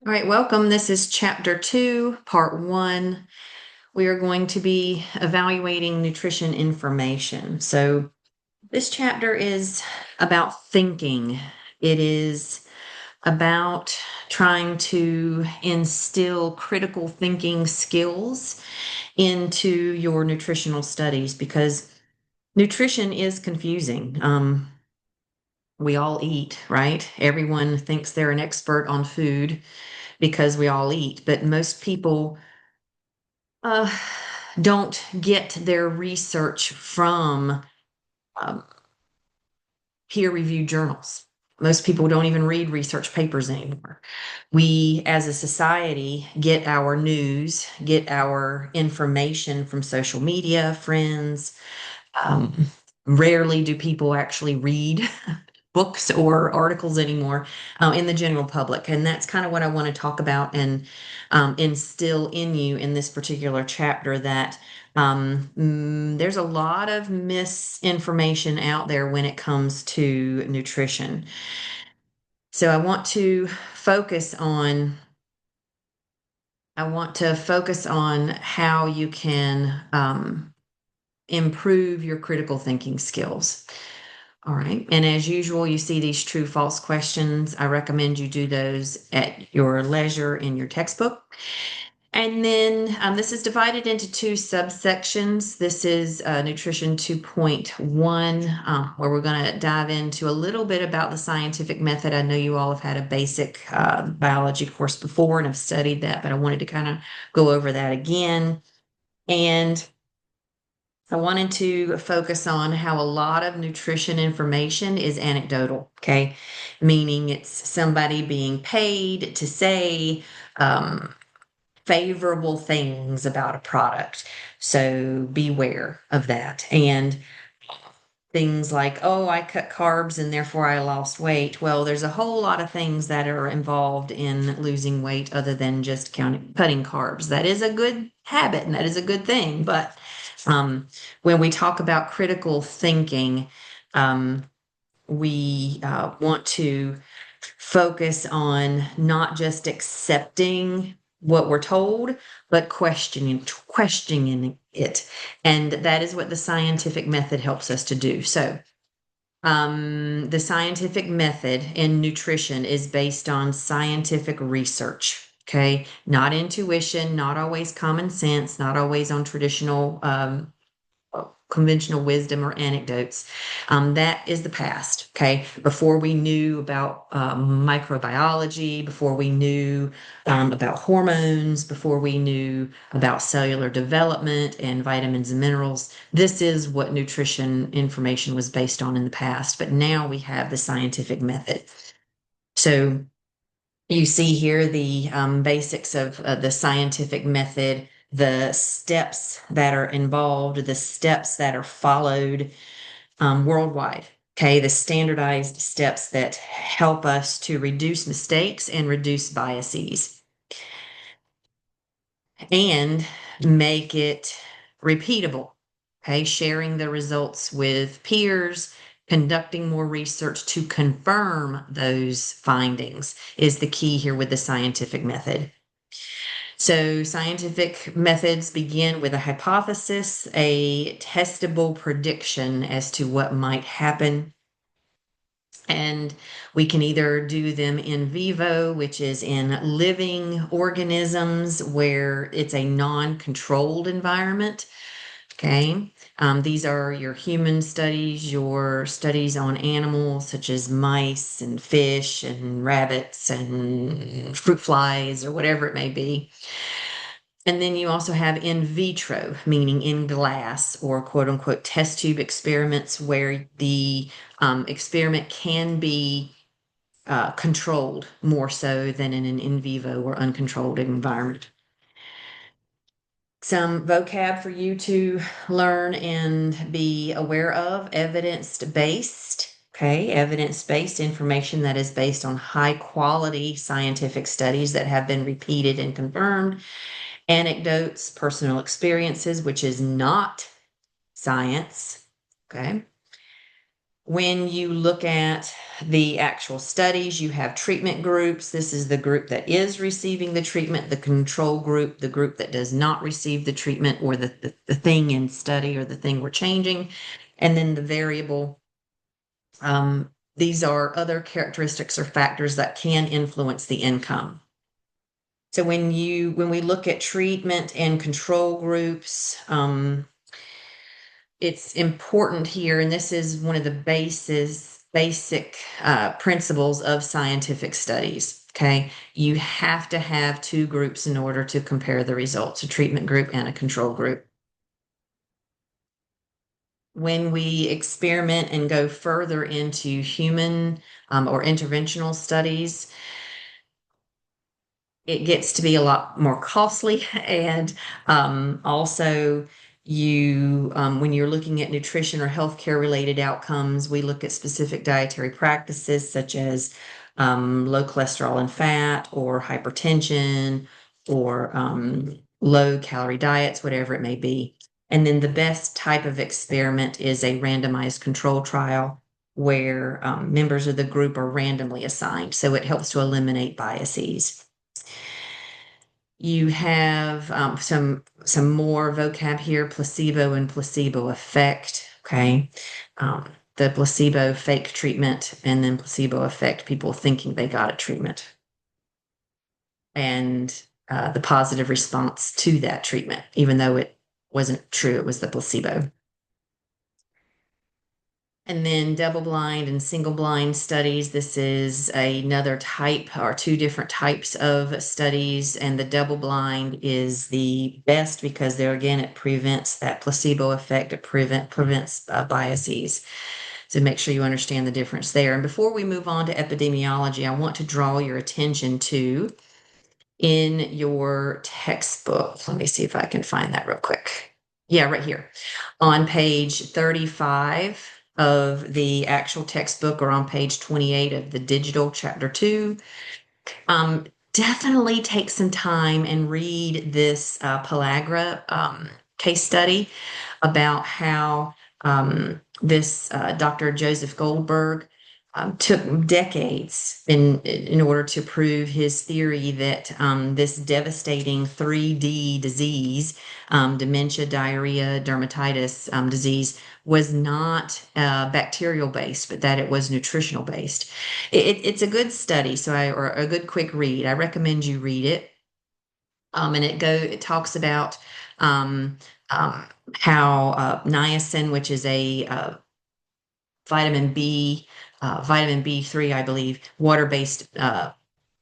All right, welcome. This is chapter 2, part 1. We are going to be evaluating nutrition information. So, this chapter is about thinking. It is about trying to instill critical thinking skills into your nutritional studies because nutrition is confusing. We all eat, right? Everyone thinks they're an expert on food because we all eat, but most people uh, don't get their research from um, peer-reviewed journals. Most people don't even read research papers anymore. We, as a society, get our news, get our information from social media, friends. Um, Rarely do people actually read books or articles anymore in the general public. And that's kind of what I want to talk about and instill in you in this particular chapter that there's a lot of misinformation out there when it comes to nutrition. So focus on I want to focus on how you can improve your critical thinking skills. All right. And as usual, you see these true false questions. I recommend you do those at your leisure in your textbook. And then this is divided into two subsections. This is Nutrition 2.1, where we're going to dive into a little bit about the scientific method. I know you all have had a basic biology course before and have studied that, but I wanted to kind of go over that again. And I wanted to focus on how a lot of nutrition information is anecdotal, okay? Meaning it's somebody being paid to say favorable things about a product. So beware of that. And things like, oh, I cut carbs and therefore I lost weight. Well, there's a whole lot of things that are involved in losing weight other than just cutting carbs. That is a good habit and that is a good thing. But when we talk about critical thinking, um, we want to focus on not just accepting what we're told, but questioning it. And that is what the scientific method helps us to do. So, the scientific method in nutrition is based on scientific research. Okay, not intuition, not always common sense, not always on traditional conventional wisdom or anecdotes. That is the past. Okay. Before we knew about microbiology, before we knew about hormones, before we knew about cellular development and vitamins and minerals, this is what nutrition information was based on in the past. But now we have the scientific method. So you see here the basics of the scientific method, the steps that are involved, the steps that are followed worldwide. Okay, the standardized steps that help us to reduce mistakes and reduce biases and make it repeatable. Okay, sharing the results with peers, conducting more research to confirm those findings is the key here with the scientific method. So, scientific methods begin with a hypothesis, a testable prediction as to what might happen. And we can either do them in vivo, which is in living organisms where it's a non-controlled environment. Okay. These are your human studies, your studies on animals such as mice and fish and rabbits and fruit flies or whatever it may be. And then you also have in vitro, meaning in glass or quote unquote test tube experiments where the experiment can be controlled more so than in an in vivo or uncontrolled environment. Some vocab for you to learn and be aware of, evidence-based. Okay, evidence-based information that is based on high quality scientific studies that have been repeated and confirmed. Anecdotes, personal experiences, which is not science. Okay. When you look at the actual studies, you have treatment groups. This is the group that is receiving the treatment, the control group, the group that does not receive the treatment or the thing in study or the thing we're changing. And then the variable. These are other characteristics or factors that can influence the income. So when we look at treatment and control groups, it's important here, and this is one of the basic principles of scientific studies. Okay, you have to have two groups in order to compare the results, a treatment group and a control group. When we experiment and go further into human or interventional studies, it gets to be a lot more costly. And also, when you're looking at nutrition or healthcare related outcomes, we look at specific dietary practices such as low cholesterol and fat, or hypertension, or low calorie diets, whatever it may be. And then the best type of experiment is a randomized control trial where members of the group are randomly assigned. So it helps to eliminate biases. You have some more vocab here: placebo and placebo effect. Okay, the placebo fake treatment, and then placebo effect, people thinking they got a treatment, and the positive response to that treatment, even though it wasn't true, it was the placebo. And then double blind and single blind studies. This is another type, or two different types of studies. And the double blind is the best because there again, it prevents that placebo effect. It prevents biases. So make sure you understand the difference there. And before we move on to epidemiology, I want to draw your attention to, in your textbook. Let me see if I can find that real quick. Yeah, right here on page 35 of the actual textbook, or on page 28 of the digital chapter 2. Definitely take some time and read this pellagra case study about how this Dr. Joseph Goldberg took decades in order to prove his theory that this devastating 3D disease, dementia, diarrhea, dermatitis disease, was not bacterial based, but that it was nutritional based. It's a good study, or a good quick read. I recommend you read it. And it talks about um, um, how niacin, which is a vitamin vitamin B3, I believe, water-based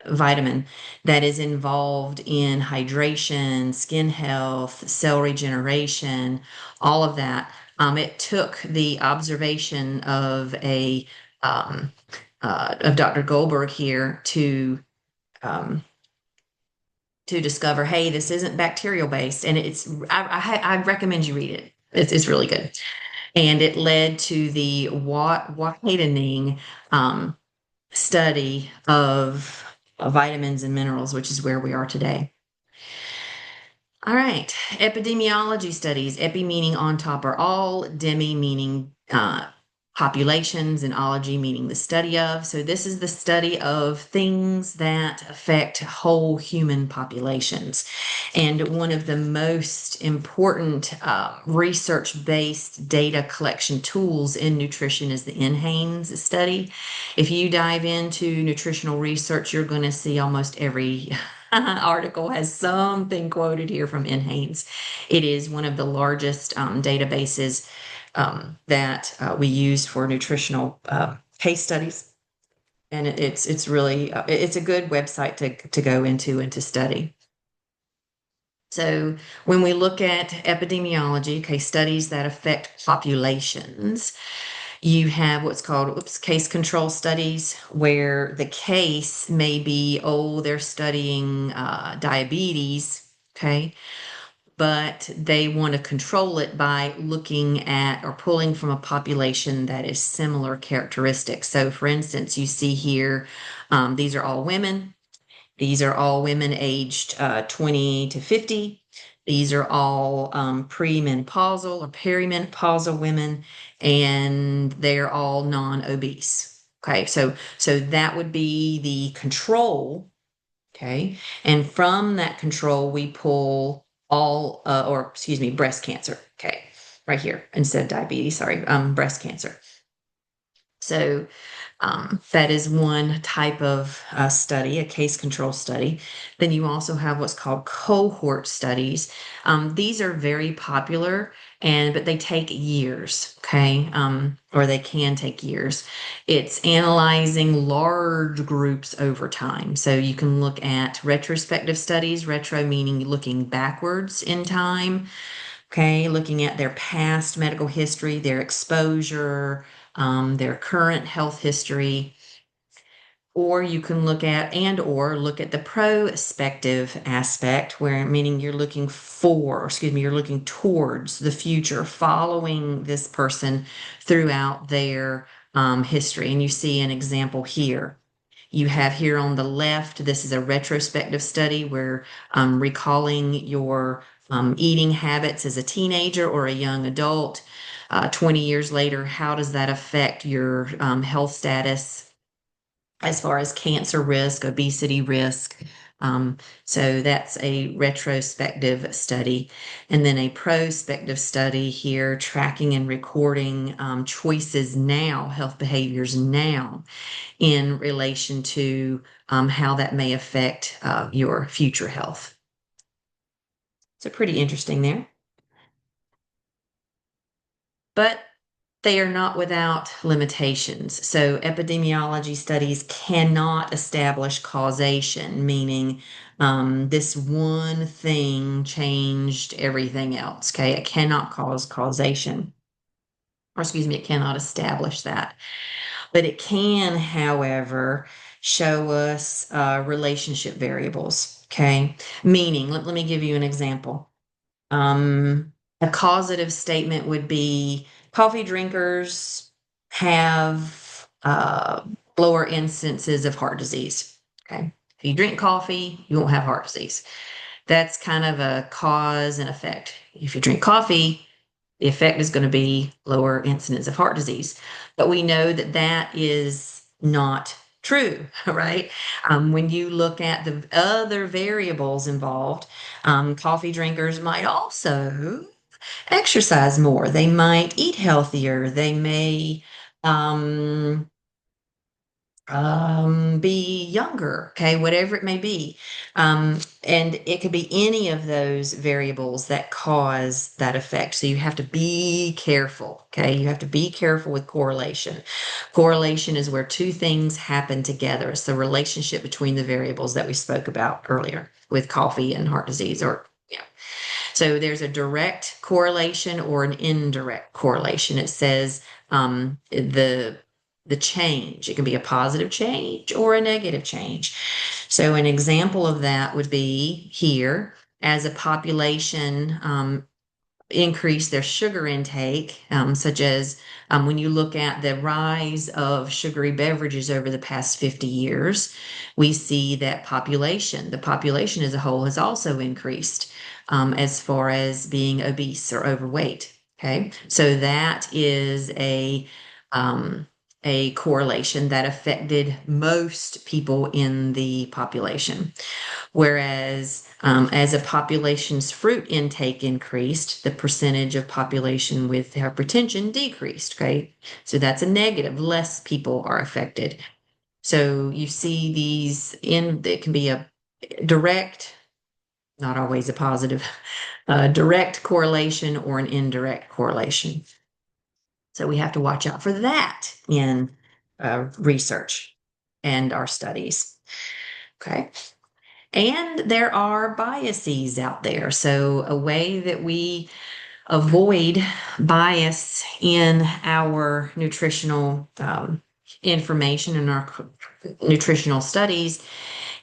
vitamin, that is involved in hydration, skin health, cell regeneration, all of that. It took the observation um, of Dr. Goldberg here um, to discover, hey, this isn't bacterial based, and I recommend you read it. It's really good. And it led to the widening study of vitamins and minerals, which is where we are today. All right, epidemiology studies. Epi meaning on top or all, demi meaning populations, and ology meaning the study of. So this is the study of things that affect whole human populations. And one of the most important research-based data collection tools in nutrition is the NHANES study. If you dive into nutritional research, you're going to see almost every article has something quoted here from NHANES. It is one of the largest databases that we use for nutritional case studies, and it's really it's a good website to go into and to study. So when we look at epidemiology, case studies that affect populations, you have what's called case control studies, where the case may be, oh, they're studying diabetes, okay, but they want to control it by looking at or pulling from a population that is similar characteristics. So, for instance, you see here, these are all women. These are all women aged 20 to 50. These are all premenopausal or perimenopausal women, and they're all non-obese. Okay, so that would be the control. Okay, and from that control, we pull all, or excuse me, breast cancer. Okay, right here instead of diabetes. Sorry, breast cancer. So that is one type of study, a case control study. Then you also have what's called cohort studies. These are very popular, and but they take years, okay, or they can take years. It's analyzing large groups over time. So you can look at retrospective studies, retro meaning looking backwards in time. Okay, looking at their past medical history, their exposure, their current health history, or you can look at and or look at the prospective aspect, where meaning you're looking for, excuse me, you're looking towards the future, following this person throughout their history. And you see an example here. You have here on the left, this is a retrospective study where recalling your eating habits as a teenager or a young adult. 20 years later, how does that affect your health status as far as cancer risk, obesity risk? So that's a retrospective study. And then a prospective study here, tracking and recording choices now, health behaviors now in relation to how that may affect your future health. So pretty interesting there. But they are not without limitations. So epidemiology studies cannot establish causation, meaning this one thing changed everything else. Okay, it cannot cause causation, or excuse me, it cannot establish that. But it can, however, show us relationship variables. Okay, meaning, let me give you an example. A causative statement would be coffee drinkers have lower instances of heart disease. Okay. If you drink coffee, you won't have heart disease. That's kind of a cause and effect. If you drink coffee, the effect is going to be lower incidence of heart disease. But we know that that is not true, right? When you look at the other variables involved, coffee drinkers might also exercise more. They might eat healthier. They may um, be younger, okay, whatever it may be. And it could be any of those variables that cause that effect. So you have to be careful, okay? You have to be careful with correlation. Correlation is where two things happen together. It's the relationship between the variables that we spoke about earlier with coffee and heart disease, or yeah. So there's a direct correlation or an indirect correlation. It says the change. It can be a positive change or a negative change. So an example of that would be here as a population increase their sugar intake, such as when you look at the rise of sugary beverages over the past 50 years, we see that the population as a whole has also increased as far as being obese or overweight. Okay, so that is a correlation that affected most people in the population. Whereas as a population's fruit intake increased, the percentage of population with hypertension decreased. Okay. So that's a negative. Less people are affected. So you see these it can be a direct, not always a positive, direct correlation or an indirect correlation. So we have to watch out for that in research and our studies. Okay. And there are biases out there. So, a way that we avoid bias in our nutritional information and our nutritional studies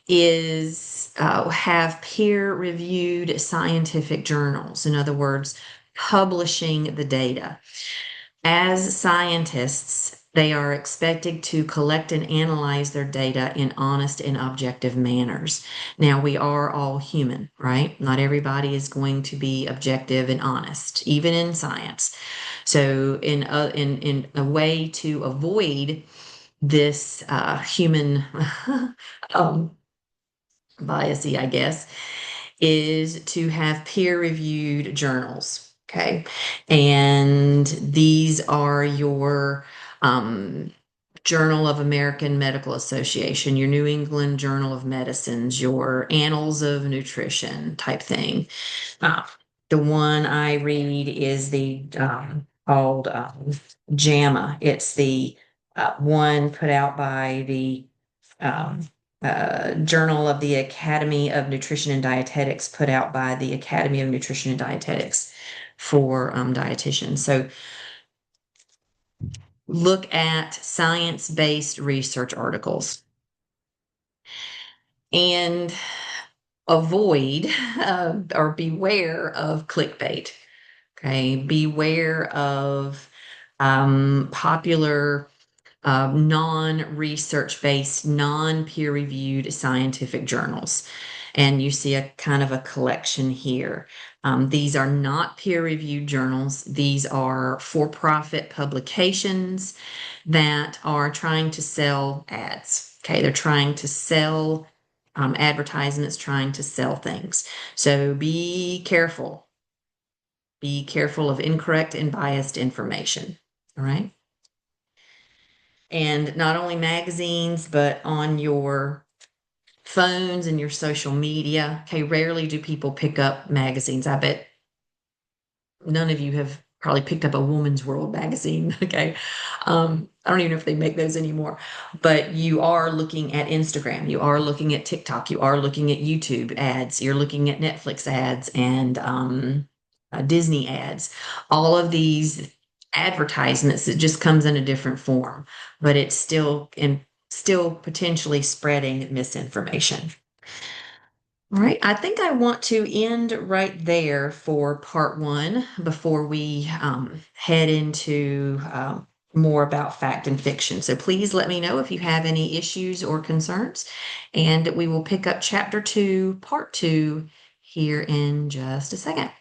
is have peer-reviewed scientific journals. In other words, publishing the data. As scientists, They are expected to collect and analyze their data in honest and objective manners. Now, we are all human, right? Not everybody is going to be objective and honest, even in science. So, in a way to avoid this human um, biasy, I guess, is to have peer-reviewed journals. Okay, and these are your Journal of American Medical Association, your New England Journal of Medicines, your Annals of Nutrition type thing. Uh, the one I read is the called JAMA. It's the one put out by the um, Journal of the Academy of Nutrition and Dietetics, put out by the Academy of Nutrition and Dietetics for dietitians. So look at science-based research articles and avoid or beware of clickbait. Okay, beware of popular non-research based, non-peer reviewed scientific journals. And you see a kind of a collection here. These are not peer reviewed journals. These are for-profit publications that are trying to sell ads. Okay, they're trying to sell advertisements, trying to sell things. So be careful. Be careful of incorrect and biased information. All right. And not only magazines, but on your phones and your social media. Okay, rarely do people pick up magazines. I bet none of you have probably picked up a Woman's World magazine. Okay. I don't even know if they make those anymore, but you are looking at Instagram, you are looking at TikTok, you are looking at YouTube ads, you're looking at Netflix ads and Disney ads. All of these advertisements, it just comes in a different form, but it's still potentially spreading misinformation. All right, I think I want to end right there for part one before we head into more about fact and fiction. So please let me know if you have any issues or concerns, and we will pick up chapter two, part two, here in just a second.